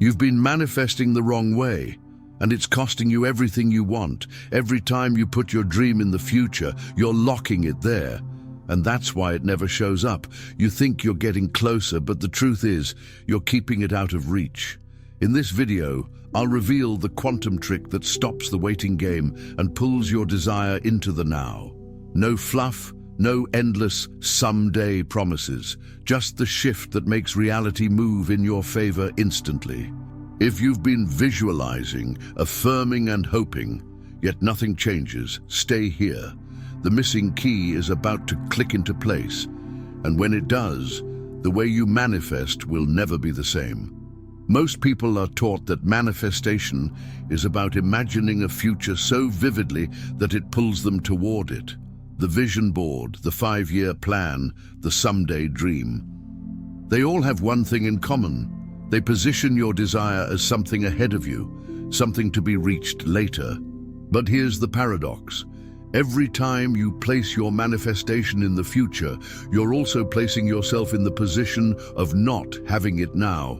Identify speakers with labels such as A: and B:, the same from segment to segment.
A: You've been manifesting the wrong way, and it's costing you everything you want. Every time you put your dream in the future, you're locking it there. And that's why it never shows up. You think you're getting closer, but the truth is, you're keeping it out of reach. In this video, I'll reveal the quantum trick that stops the waiting game and pulls your desire into the now. No fluff, no endless someday promises, just the shift that makes reality move in your favor instantly. If you've been visualizing, affirming and hoping, yet nothing changes, stay here. The missing key is about to click into place, and when it does, the way you manifest will never be the same. Most people are taught that manifestation is about imagining a future so vividly that it pulls them toward it. The vision board, the 5-year plan, the someday dream. They all have one thing in common. They position your desire as something ahead of you, something to be reached later. But here's the paradox. Every time you place your manifestation in the future, you're also placing yourself in the position of not having it now.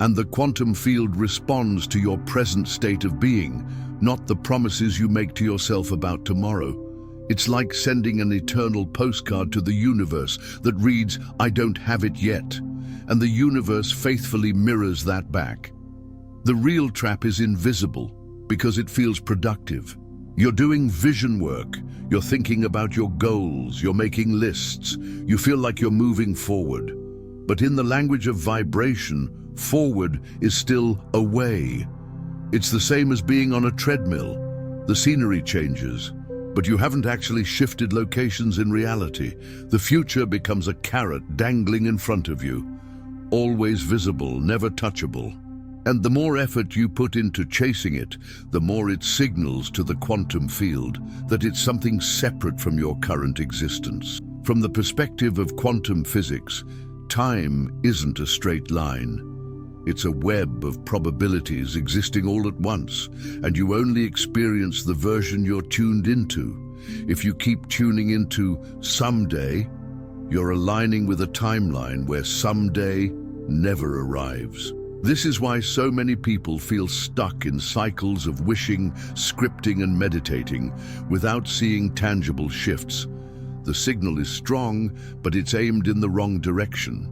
A: And the quantum field responds to your present state of being, not the promises you make to yourself about tomorrow. It's like sending an eternal postcard to the universe that reads, "I don't have it yet," and the universe faithfully mirrors that back. The real trap is invisible because it feels productive. You're doing vision work, you're thinking about your goals, you're making lists, you feel like you're moving forward. But in the language of vibration, forward is still away. It's the same as being on a treadmill. The scenery changes, but you haven't actually shifted locations in reality. The future becomes a carrot dangling in front of you, always visible, never touchable. And the more effort you put into chasing it, the more it signals to the quantum field that it's something separate from your current existence. From the perspective of quantum physics, time isn't a straight line. It's a web of probabilities existing all at once, and you only experience the version you're tuned into. If you keep tuning into someday, you're aligning with a timeline where someday never arrives. This is why so many people feel stuck in cycles of wishing, scripting and meditating without seeing tangible shifts. The signal is strong, but it's aimed in the wrong direction.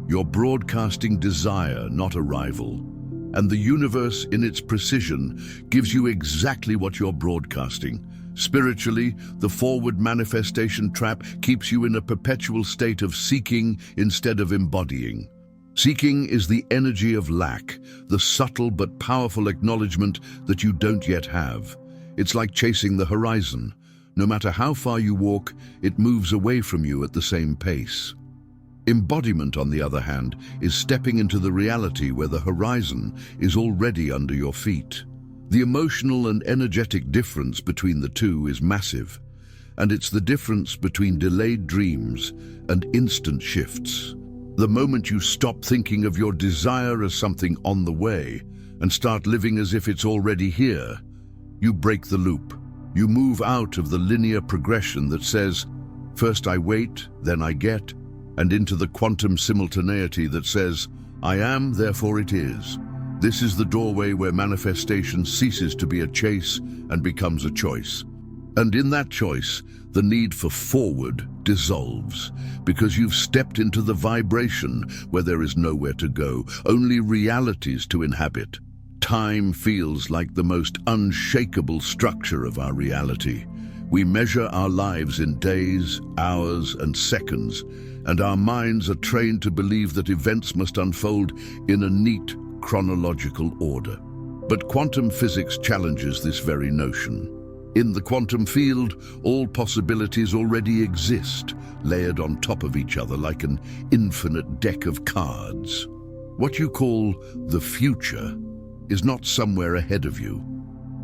A: You're broadcasting desire, not arrival. And the universe, in its precision, gives you exactly what you're broadcasting. Spiritually, the forward manifestation trap keeps you in a perpetual state of seeking instead of embodying. Seeking is the energy of lack, the subtle but powerful acknowledgement that you don't yet have. It's like chasing the horizon. No matter how far you walk, it moves away from you at the same pace. Embodiment, on the other hand, is stepping into the reality where the horizon is already under your feet. The emotional and energetic difference between the two is massive, and it's the difference between delayed dreams and instant shifts. The moment you stop thinking of your desire as something on the way and start living as if it's already here, you break the loop. You move out of the linear progression that says, first I wait, then I get, and into the quantum simultaneity that says, I am, therefore it is. This is the doorway where manifestation ceases to be a chase and becomes a choice. And in that choice, the need for forward dissolves, because you've stepped into the vibration where there is nowhere to go, only realities to inhabit. Time feels like the most unshakable structure of our reality. We measure our lives in days, hours, and seconds, and our minds are trained to believe that events must unfold in a neat, chronological order. But quantum physics challenges this very notion. In the quantum field, all possibilities already exist, layered on top of each other like an infinite deck of cards. What you call the future is not somewhere ahead of you.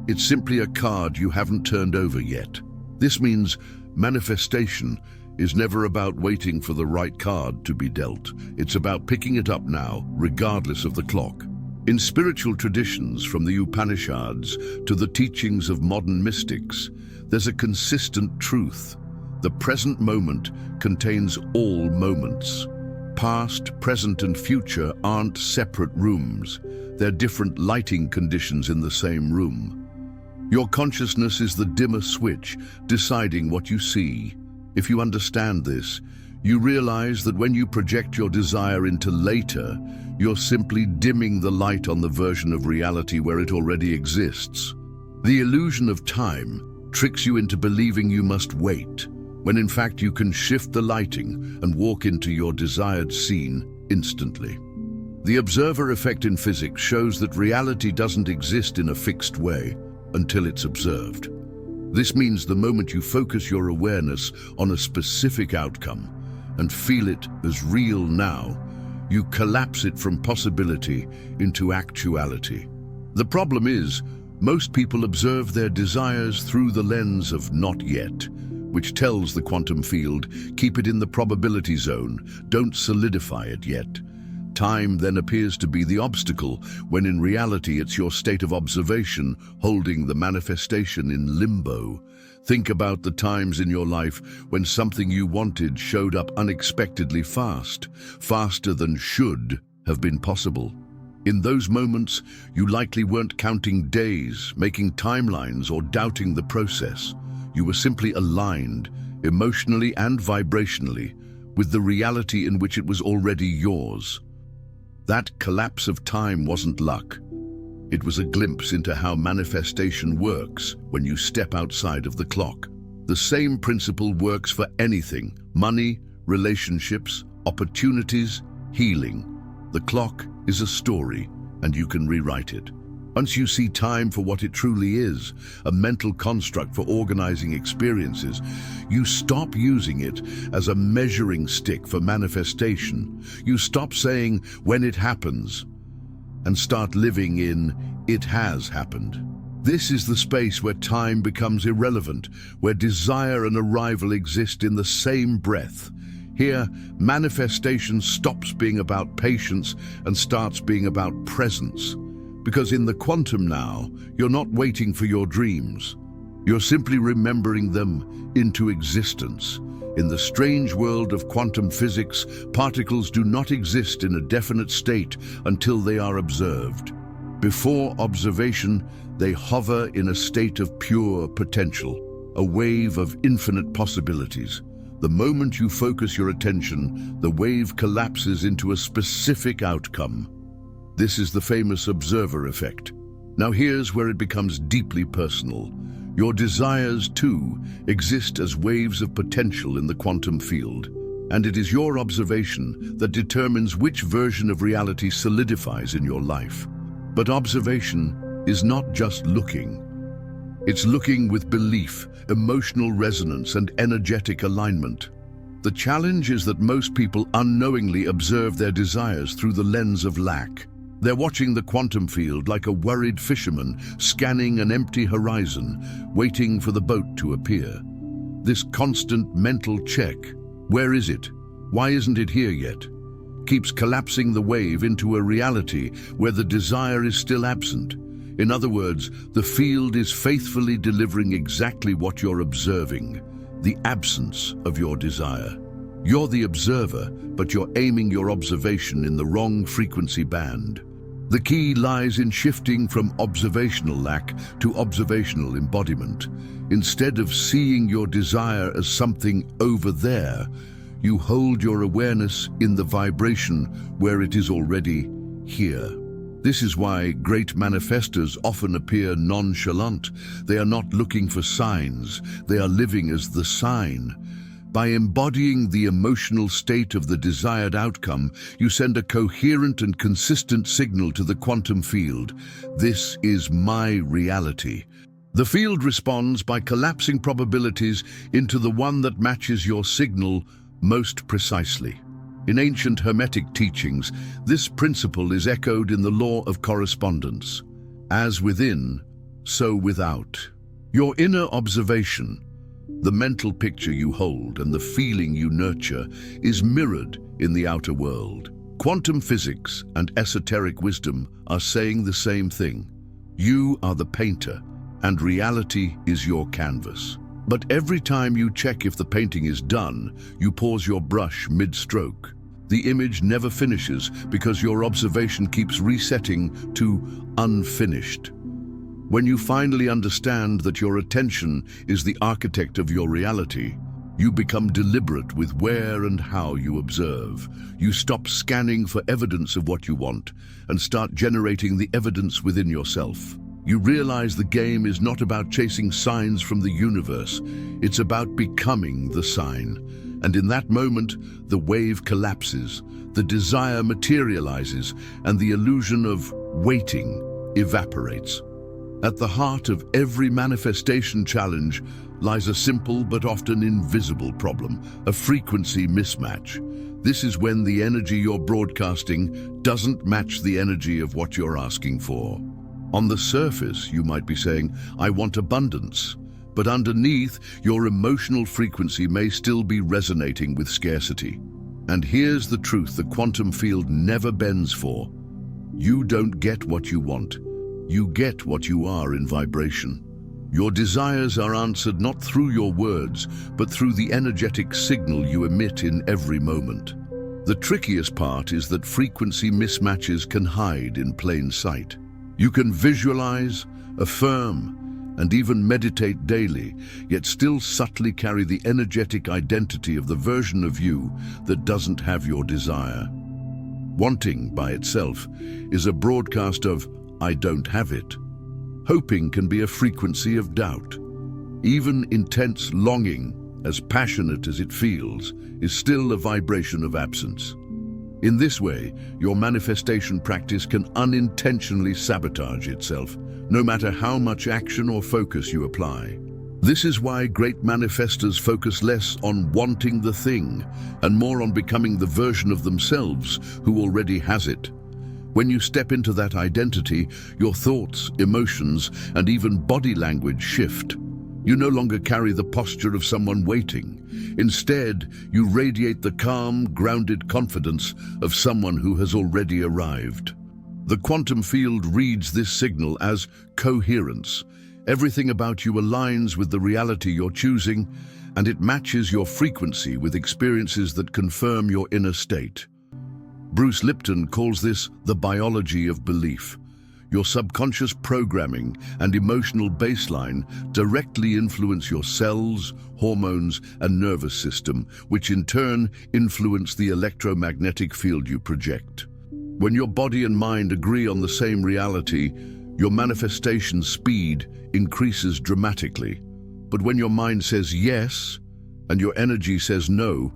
A: It's simply a card you haven't turned over yet. This means manifestation is never about waiting for the right card to be dealt. It's about picking it up now, regardless of the clock. In spiritual traditions, from the Upanishads to the teachings of modern mystics, there's a consistent truth. The present moment contains all moments. Past, present, and future aren't separate rooms. They're different lighting conditions in the same room. Your consciousness is the dimmer switch, deciding what you see. If you understand this, you realize that when you project your desire into later, you're simply dimming the light on the version of reality where it already exists. The illusion of time tricks you into believing you must wait, when in fact you can shift the lighting and walk into your desired scene instantly. The observer effect in physics shows that reality doesn't exist in a fixed way until it's observed. This means the moment you focus your awareness on a specific outcome and feel it as real now, you collapse it from possibility into actuality. The problem is, most people observe their desires through the lens of not yet, which tells the quantum field, keep it in the probability zone, don't solidify it yet. Time then appears to be the obstacle, when in reality it's your state of observation holding the manifestation in limbo. Think about the times in your life when something you wanted showed up unexpectedly fast, faster than should have been possible. In those moments, you likely weren't counting days, making timelines, or doubting the process. You were simply aligned, emotionally and vibrationally, with the reality in which it was already yours. That collapse of time wasn't luck. It was a glimpse into how manifestation works when you step outside of the clock. The same principle works for anything: money, relationships, opportunities, healing. The clock is a story, and you can rewrite it. Once you see time for what it truly is, a mental construct for organizing experiences, you stop using it as a measuring stick for manifestation. You stop saying, when it happens, and start living in, it has happened. This is the space where time becomes irrelevant, where desire and arrival exist in the same breath. Here, manifestation stops being about patience and starts being about presence. Because in the quantum now, you're not waiting for your dreams. You're simply remembering them into existence. In the strange world of quantum physics, particles do not exist in a definite state until they are observed. Before observation, they hover in a state of pure potential, a wave of infinite possibilities. The moment you focus your attention, the wave collapses into a specific outcome. This is the famous observer effect. Now here's where it becomes deeply personal. Your desires, too, exist as waves of potential in the quantum field, and it is your observation that determines which version of reality solidifies in your life. But observation is not just looking. It's looking with belief, emotional resonance, and energetic alignment. The challenge is that most people unknowingly observe their desires through the lens of lack. They're watching the quantum field like a worried fisherman scanning an empty horizon, waiting for the boat to appear. This constant mental check, where is it? Why isn't it here yet? Keeps collapsing the wave into a reality where the desire is still absent. In other words, the field is faithfully delivering exactly what you're observing, the absence of your desire. You're the observer, but you're aiming your observation in the wrong frequency band. The key lies in shifting from observational lack to observational embodiment. Instead of seeing your desire as something over there, you hold your awareness in the vibration where it is already here. This is why great manifestors often appear nonchalant. They are not looking for signs, they are living as the sign. By embodying the emotional state of the desired outcome, you send a coherent and consistent signal to the quantum field. This is my reality. The field responds by collapsing probabilities into the one that matches your signal most precisely. In ancient Hermetic teachings, this principle is echoed in the law of correspondence. As within, so without. Your inner observation, the mental picture you hold and the feeling you nurture, is mirrored in the outer world. Quantum physics and esoteric wisdom are saying the same thing. You are the painter, and reality is your canvas. But every time you check if the painting is done, you pause your brush mid-stroke. The image never finishes because your observation keeps resetting to unfinished. When you finally understand that your attention is the architect of your reality, you become deliberate with where and how you observe. You stop scanning for evidence of what you want and start generating the evidence within yourself. You realize the game is not about chasing signs from the universe, it's about becoming the sign. And in that moment, the wave collapses, the desire materializes, and the illusion of waiting evaporates. At the heart of every manifestation challenge lies a simple but often invisible problem, a frequency mismatch. This is when the energy you're broadcasting doesn't match the energy of what you're asking for. On the surface, you might be saying, "I want abundance," but underneath, your emotional frequency may still be resonating with scarcity. And here's the truth the quantum field never bends for. You don't get what you want. You get what you are in vibration. Your desires are answered not through your words, but through the energetic signal you emit in every moment. The trickiest part is that frequency mismatches can hide in plain sight. You can visualize, affirm, and even meditate daily, yet still subtly carry the energetic identity of the version of you that doesn't have your desire. Wanting, by itself, is a broadcast of "I don't have it." Hoping can be a frequency of doubt. Even intense longing, as passionate as it feels, is still a vibration of absence. In this way, your manifestation practice can unintentionally sabotage itself, no matter how much action or focus you apply. This is why great manifestors focus less on wanting the thing and more on becoming the version of themselves who already has it. When you step into that identity, your thoughts, emotions, and even body language shift. You no longer carry the posture of someone waiting. Instead, you radiate the calm, grounded confidence of someone who has already arrived. The quantum field reads this signal as coherence. Everything about you aligns with the reality you're choosing, and it matches your frequency with experiences that confirm your inner state. Bruce Lipton calls this the biology of belief. Your subconscious programming and emotional baseline directly influence your cells, hormones, and nervous system, which in turn influence the electromagnetic field you project. When your body and mind agree on the same reality, your manifestation speed increases dramatically. But when your mind says yes and your energy says no,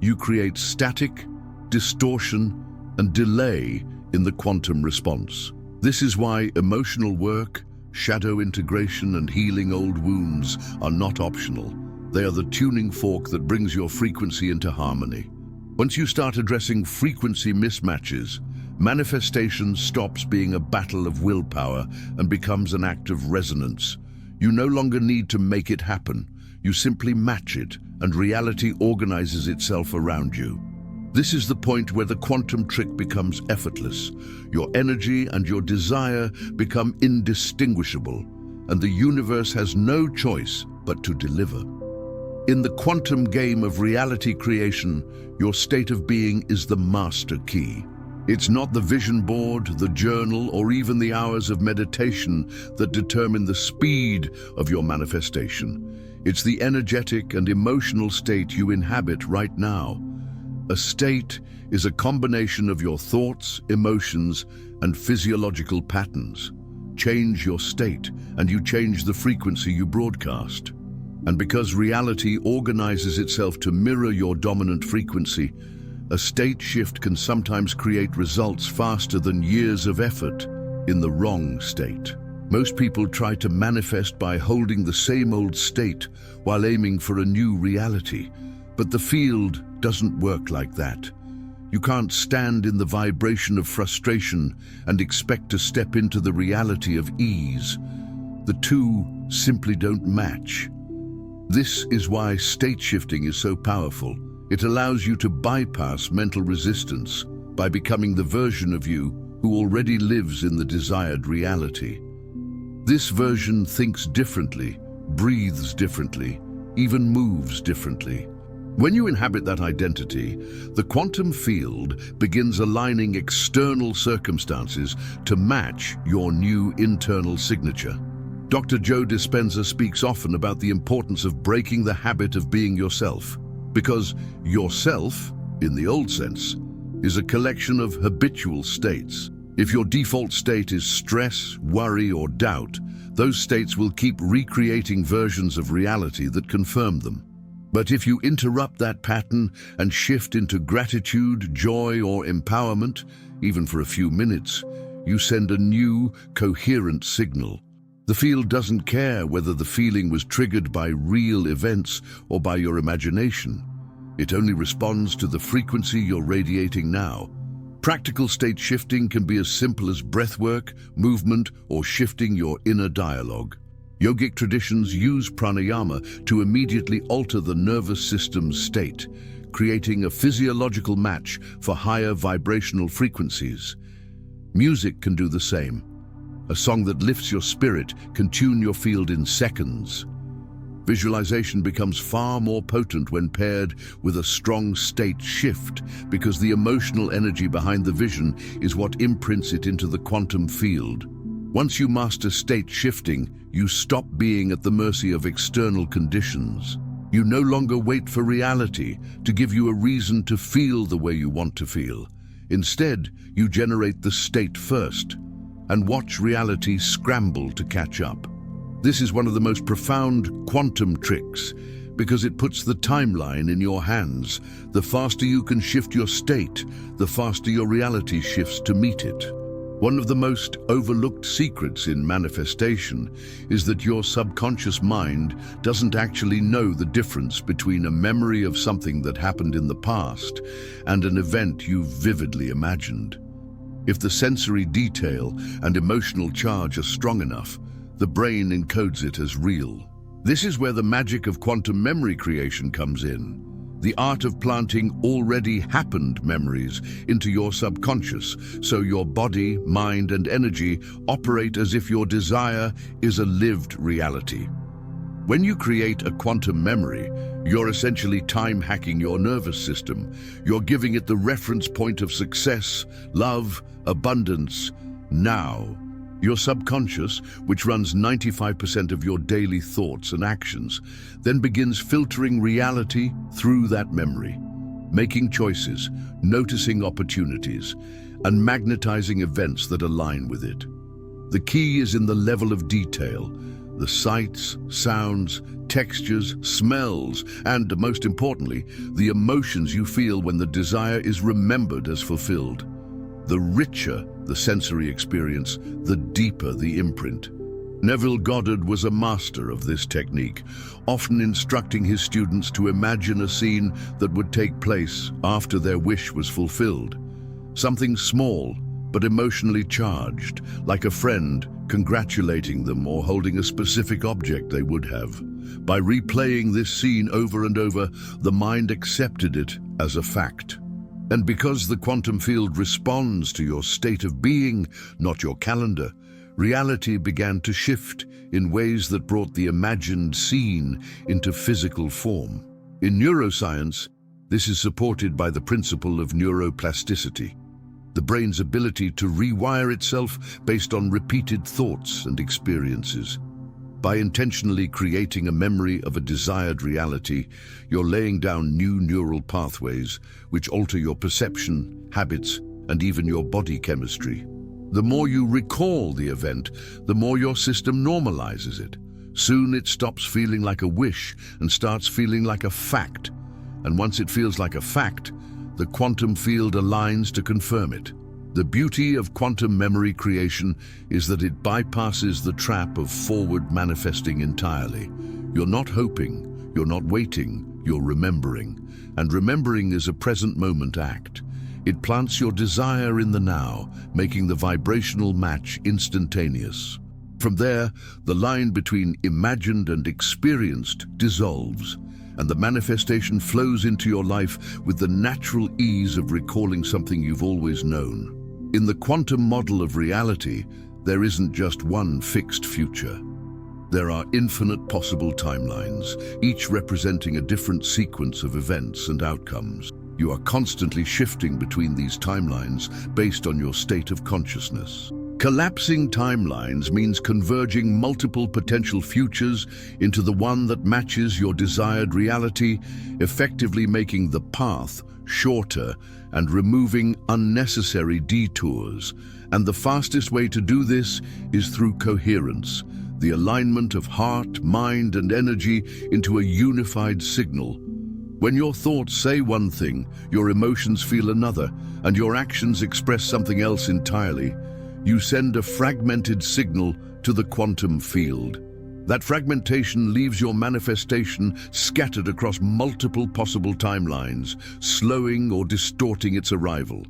A: you create static, distortion, and delay in the quantum response. This is why emotional work, shadow integration, and healing old wounds are not optional. They are the tuning fork that brings your frequency into harmony. Once you start addressing frequency mismatches, manifestation stops being a battle of willpower and becomes an act of resonance. You no longer need to make it happen. You simply match it, and reality organizes itself around you. This is the point where the quantum trick becomes effortless. Your energy and your desire become indistinguishable, and the universe has no choice but to deliver. In the quantum game of reality creation, your state of being is the master key. It's not the vision board, the journal, or even the hours of meditation that determine the speed of your manifestation. It's the energetic and emotional state you inhabit right now. A state is a combination of your thoughts, emotions, and physiological patterns. Change your state, and you change the frequency you broadcast. And because reality organizes itself to mirror your dominant frequency, a state shift can sometimes create results faster than years of effort in the wrong state. Most people try to manifest by holding the same old state while aiming for a new reality. But the field doesn't work like that. You can't stand in the vibration of frustration and expect to step into the reality of ease. The two simply don't match. This is why state shifting is so powerful. It allows you to bypass mental resistance by becoming the version of you who already lives in the desired reality. This version thinks differently, breathes differently, even moves differently. When you inhabit that identity, the quantum field begins aligning external circumstances to match your new internal signature. Dr. Joe Dispenza speaks often about the importance of breaking the habit of being yourself, because yourself, in the old sense, is a collection of habitual states. If your default state is stress, worry, or doubt, those states will keep recreating versions of reality that confirm them. But if you interrupt that pattern and shift into gratitude, joy, or empowerment, even for a few minutes, you send a new, coherent signal. The field doesn't care whether the feeling was triggered by real events or by your imagination. It only responds to the frequency you're radiating now. Practical state shifting can be as simple as breathwork, movement, or shifting your inner dialogue. Yogic traditions use pranayama to immediately alter the nervous system's state, creating a physiological match for higher vibrational frequencies. Music can do the same. A song that lifts your spirit can tune your field in seconds. Visualization becomes far more potent when paired with a strong state shift, because the emotional energy behind the vision is what imprints it into the quantum field. Once you master state shifting, you stop being at the mercy of external conditions. You no longer wait for reality to give you a reason to feel the way you want to feel. Instead, you generate the state first and watch reality scramble to catch up. This is one of the most profound quantum tricks because it puts the timeline in your hands. The faster you can shift your state, the faster your reality shifts to meet it. One of the most overlooked secrets in manifestation is that your subconscious mind doesn't actually know the difference between a memory of something that happened in the past and an event you've vividly imagined. If the sensory detail and emotional charge are strong enough, the brain encodes it as real. This is where the magic of quantum memory creation comes in. The art of planting already happened memories into your subconscious, so your body, mind, and energy operate as if your desire is a lived reality. When you create a quantum memory, you're essentially time-hacking your nervous system. You're giving it the reference point of success, love, abundance, now. Your subconscious, which runs 95% of your daily thoughts and actions, then begins filtering reality through that memory, making choices, noticing opportunities, and magnetizing events that align with it. The key is in the level of detail, the sights, sounds, textures, smells, and, most importantly, the emotions you feel when the desire is remembered as fulfilled. The richer the sensory experience, the deeper the imprint. Neville Goddard was a master of this technique, often instructing his students to imagine a scene that would take place after their wish was fulfilled. Something small, but emotionally charged, like a friend congratulating them or holding a specific object they would have. By replaying this scene over and over, the mind accepted it as a fact. And because the quantum field responds to your state of being, not your calendar, reality began to shift in ways that brought the imagined scene into physical form. In neuroscience, this is supported by the principle of neuroplasticity, the brain's ability to rewire itself based on repeated thoughts and experiences. By intentionally creating a memory of a desired reality, you're laying down new neural pathways which alter your perception, habits, and even your body chemistry. The more you recall the event, the more your system normalizes it. Soon it stops feeling like a wish and starts feeling like a fact. And once it feels like a fact, the quantum field aligns to confirm it. The beauty of quantum memory creation is that it bypasses the trap of forward manifesting entirely. You're not hoping, you're not waiting, you're remembering. And remembering is a present moment act. It plants your desire in the now, making the vibrational match instantaneous. From there, the line between imagined and experienced dissolves, and the manifestation flows into your life with the natural ease of recalling something you've always known. In the quantum model of reality, there isn't just one fixed future. There are infinite possible timelines, each representing a different sequence of events and outcomes. You are constantly shifting between these timelines based on your state of consciousness. Collapsing timelines means converging multiple potential futures into the one that matches your desired reality, effectively making the path shorter and removing unnecessary detours. And the fastest way to do this is through coherence, the alignment of heart, mind, and energy into a unified signal. When your thoughts say one thing, your emotions feel another, and your actions express something else entirely. You send a fragmented signal to the quantum field. That fragmentation leaves your manifestation scattered across multiple possible timelines, slowing or distorting its arrival.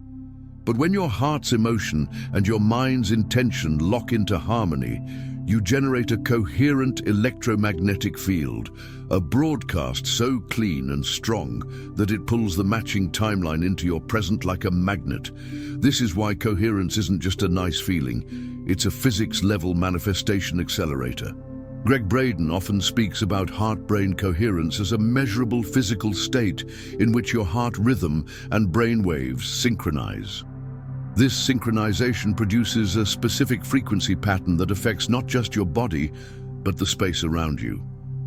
A: But when your heart's emotion and your mind's intention lock into harmony, you generate a coherent electromagnetic field, a broadcast so clean and strong that it pulls the matching timeline into your present like a magnet. This is why coherence isn't just a nice feeling, it's a physics-level manifestation accelerator. Greg Braden often speaks about heart-brain coherence as a measurable physical state in which your heart rhythm and brain waves synchronize. This synchronization produces a specific frequency pattern that affects not just your body, but the space around you.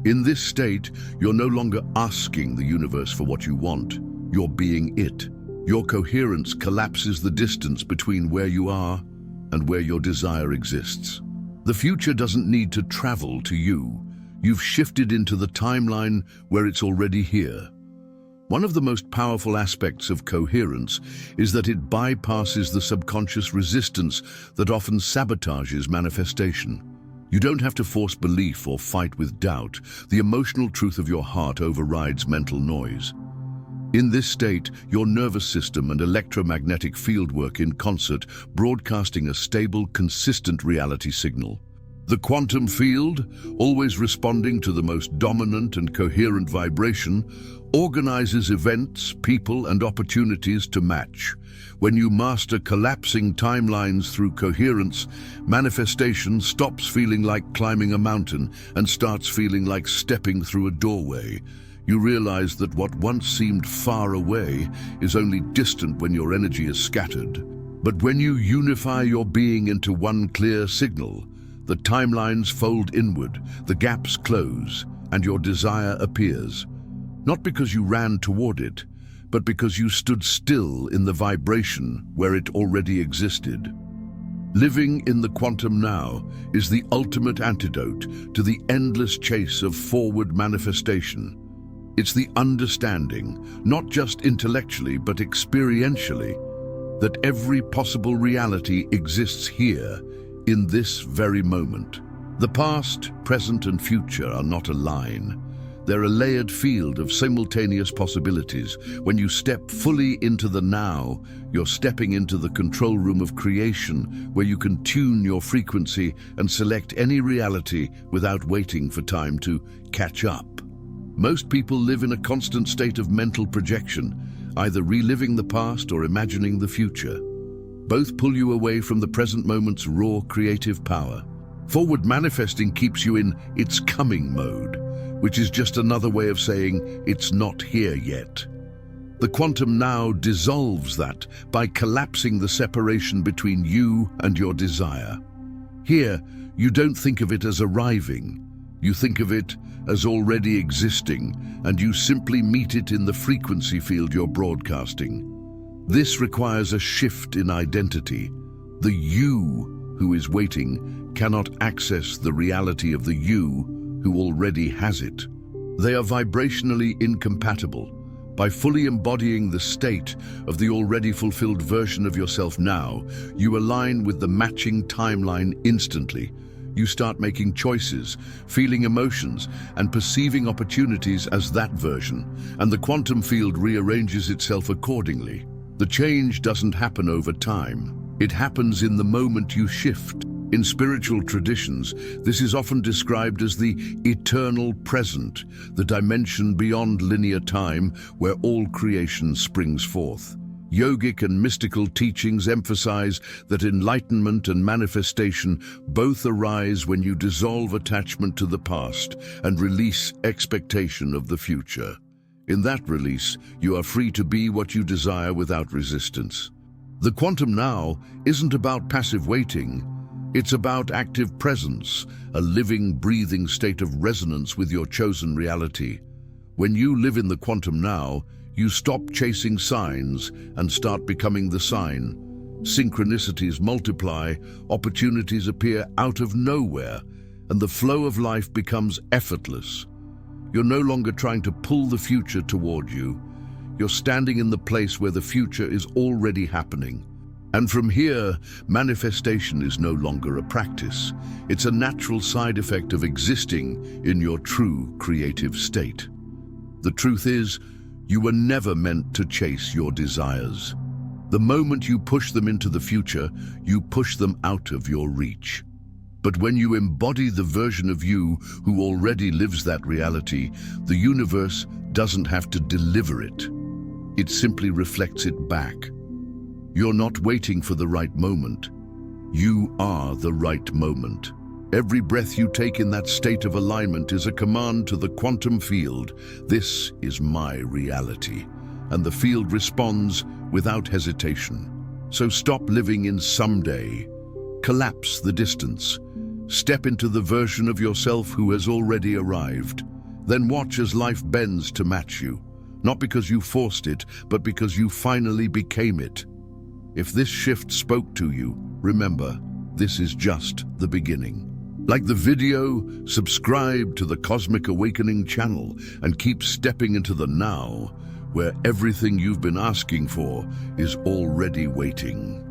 A: In this state, you're no longer asking the universe for what you want, you're being it. Your coherence collapses the distance between where you are and where your desire exists. The future doesn't need to travel to you. You've shifted into the timeline where it's already here. One of the most powerful aspects of coherence is that it bypasses the subconscious resistance that often sabotages manifestation. You don't have to force belief or fight with doubt. The emotional truth of your heart overrides mental noise. In this state, your nervous system and electromagnetic field work in concert, broadcasting a stable, consistent reality signal. The quantum field, always responding to the most dominant and coherent vibration, organizes events, people, and opportunities to match. When you master collapsing timelines through coherence, manifestation stops feeling like climbing a mountain and starts feeling like stepping through a doorway. You realize that what once seemed far away is only distant when your energy is scattered. But when you unify your being into one clear signal, the timelines fold inward, the gaps close, and your desire appears. Not because you ran toward it, but because you stood still in the vibration where it already existed. Living in the quantum now is the ultimate antidote to the endless chase of forward manifestation. It's the understanding, not just intellectually but experientially, that every possible reality exists here, in this very moment. The past, present, and future are not a line. They're a layered field of simultaneous possibilities. When you step fully into the now, you're stepping into the control room of creation, where you can tune your frequency and select any reality without waiting for time to catch up. Most people live in a constant state of mental projection, either reliving the past or imagining the future. Both pull you away from the present moment's raw creative power. Forward manifesting keeps you in "it's coming" mode, which is just another way of saying it's not here yet. The quantum now dissolves that by collapsing the separation between you and your desire. Here, you don't think of it as arriving. You think of it as already existing, and you simply meet it in the frequency field you're broadcasting. This requires a shift in identity. The you who is waiting cannot access the reality of the you who already has it. They are vibrationally incompatible. By fully embodying the state of the already fulfilled version of yourself now, you align with the matching timeline instantly. You start making choices, feeling emotions, and perceiving opportunities as that version, and the quantum field rearranges itself accordingly. The change doesn't happen over time. It happens in the moment you shift. In spiritual traditions, this is often described as the eternal present, the dimension beyond linear time where all creation springs forth. Yogic and mystical teachings emphasize that enlightenment and manifestation both arise when you dissolve attachment to the past and release expectation of the future. In that release, you are free to be what you desire without resistance. The quantum now isn't about passive waiting. It's about active presence, a living, breathing state of resonance with your chosen reality. When you live in the quantum now, you stop chasing signs and start becoming the sign. Synchronicities multiply, opportunities appear out of nowhere, and the flow of life becomes effortless. You're no longer trying to pull the future toward you. You're standing in the place where the future is already happening. And from here, manifestation is no longer a practice. It's a natural side effect of existing in your true creative state. The truth is, you were never meant to chase your desires. The moment you push them into the future, you push them out of your reach. But when you embody the version of you who already lives that reality, the universe doesn't have to deliver it. It simply reflects it back. You're not waiting for the right moment. You are the right moment. Every breath you take in that state of alignment is a command to the quantum field. This is my reality. And the field responds without hesitation. So stop living in someday. Collapse the distance. Step into the version of yourself who has already arrived. Then watch as life bends to match you. Not because you forced it, but because you finally became it. If this shift spoke to you, remember, this is just the beginning. Like the video, subscribe to the Cosmic Awakening channel and keep stepping into the now, where everything you've been asking for is already waiting.